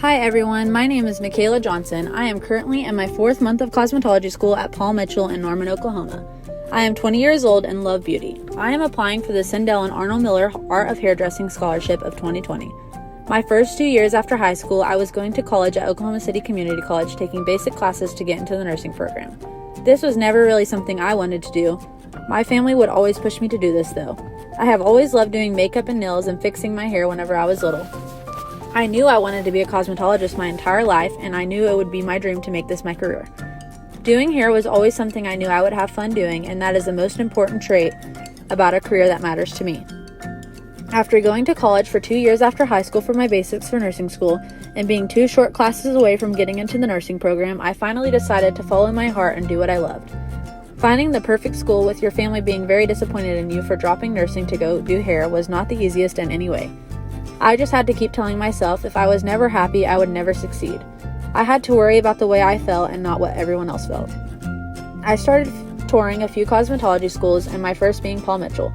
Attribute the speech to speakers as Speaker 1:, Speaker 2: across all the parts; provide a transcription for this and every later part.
Speaker 1: Hi everyone, my name is Michaela Johnson. I am currently in my 4th month of cosmetology school at Paul Mitchell in Norman, Oklahoma. I am 20 years old and love beauty. I am applying for the Sydell and Arnold Miller Art of Hairdressing Scholarship of 2020. My first 2 years after high school, I was going to college at Oklahoma City Community College taking basic classes to get into the nursing program. This was never really something I wanted to do. My family would always push me to do this though. I have always loved doing makeup and nails and fixing my hair whenever I was little. I knew I wanted to be a cosmetologist my entire life, and I knew it would be my dream to make this my career. Doing hair was always something I knew I would have fun doing, and that is the most important trait about a career that matters to me. After going to college for 2 years after high school for my basics for nursing school, and being 2 short classes away from getting into the nursing program, I finally decided to follow my heart and do what I loved. Finding the perfect school with your family being very disappointed in you for dropping nursing to go do hair was not the easiest in any way. I just had to keep telling myself if I was never happy, I would never succeed. I had to worry about the way I felt and not what everyone else felt. I started touring a few cosmetology schools, and my first being Paul Mitchell.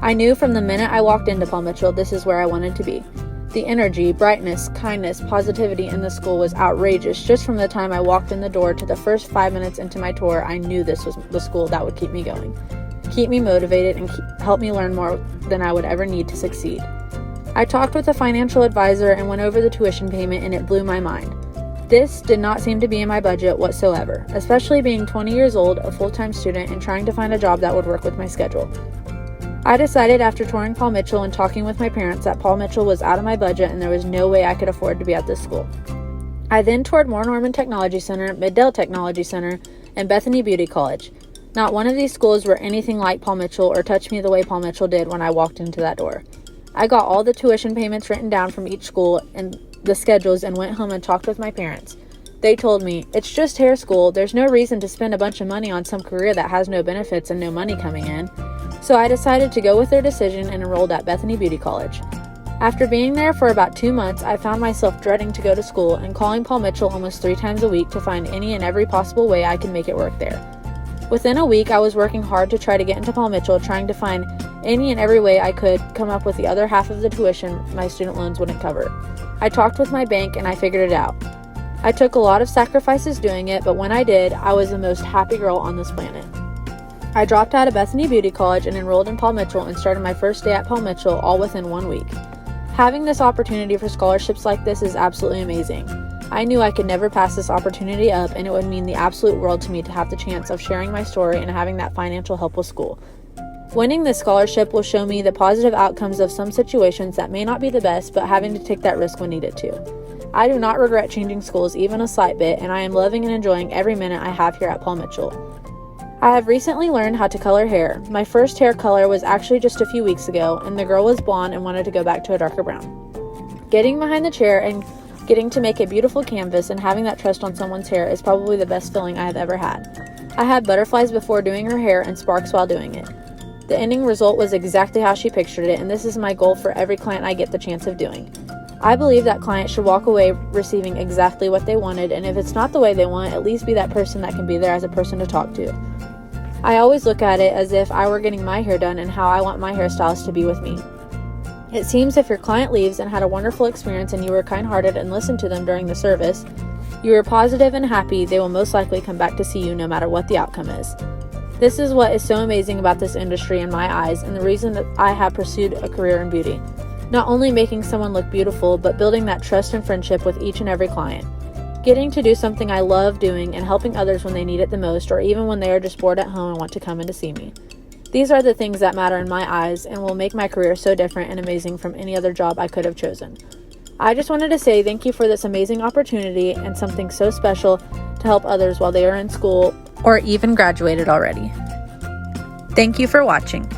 Speaker 1: I knew from the minute I walked into Paul Mitchell this is where I wanted to be. The energy, brightness, kindness, positivity in the school was outrageous. Just from the time I walked in the door to the first 5 minutes into my tour, I knew this was the school that would keep me going, keep me motivated, and help me learn more than I would ever need to succeed. I talked with a financial advisor and went over the tuition payment, and it blew my mind. This did not seem to be in my budget whatsoever, especially being 20 years old, a full-time student, and trying to find a job that would work with my schedule. I decided after touring Paul Mitchell and talking with my parents that Paul Mitchell was out of my budget and there was no way I could afford to be at this school. I then toured Moore Norman Technology Center, Sydell Technology Center, and Bethany Beauty College. Not one of these schools were anything like Paul Mitchell or touched me the way Paul Mitchell did when I walked into that door. I got all the tuition payments written down from each school and the schedules and went home and talked with my parents. They told me, "It's just hair school. There's no reason to spend a bunch of money on some career that has no benefits and no money coming in." So I decided to go with their decision and enrolled at Bethany Beauty College. After being there for about 2 months, I found myself dreading to go to school and calling Paul Mitchell almost 3 times a week to find any and every possible way I could make it work there. Within a week, I was working hard to try to get into Paul Mitchell, trying to find any and every way I could come up with the other half of the tuition my student loans wouldn't cover. I talked with my bank and I figured it out. I took a lot of sacrifices doing it, but when I did, I was the most happy girl on this planet. I dropped out of Bethany Beauty College and enrolled in Paul Mitchell and started my first day at Paul Mitchell all within 1 week. Having this opportunity for scholarships like this is absolutely amazing. I knew I could never pass this opportunity up, and it would mean the absolute world to me to have the chance of sharing my story and having that financial help with school. Winning this scholarship will show me the positive outcomes of some situations that may not be the best, but having to take that risk when needed to. I do not regret changing schools even a slight bit, and I am loving and enjoying every minute I have here at Paul Mitchell. I have recently learned how to color hair. My first hair color was actually just a few weeks ago, and the girl was blonde and wanted to go back to a darker brown. Getting behind the chair and getting to make a beautiful canvas and having that trust on someone's hair is probably the best feeling I have ever had. I had butterflies before doing her hair and sparks while doing it. The ending result was exactly how she pictured it, and this is my goal for every client I get the chance of doing. I believe that clients should walk away receiving exactly what they wanted, and if it's not the way they want, at least be that person that can be there as a person to talk to. I always look at it as if I were getting my hair done and how I want my hairstylist to be with me. It seems if your client leaves and had a wonderful experience and you were kind-hearted and listened to them during the service, you were positive and happy, they will most likely come back to see you no matter what the outcome is. This is what is so amazing about this industry in my eyes, and the reason that I have pursued a career in beauty. Not only making someone look beautiful, but building that trust and friendship with each and every client. Getting to do something I love doing and helping others when they need it the most, or even when they are just bored at home and want to come in to see me. These are the things that matter in my eyes and will make my career so different and amazing from any other job I could have chosen. I just wanted to say thank you for this amazing opportunity and something so special to help others while they are in school or even graduated already. Thank you for watching.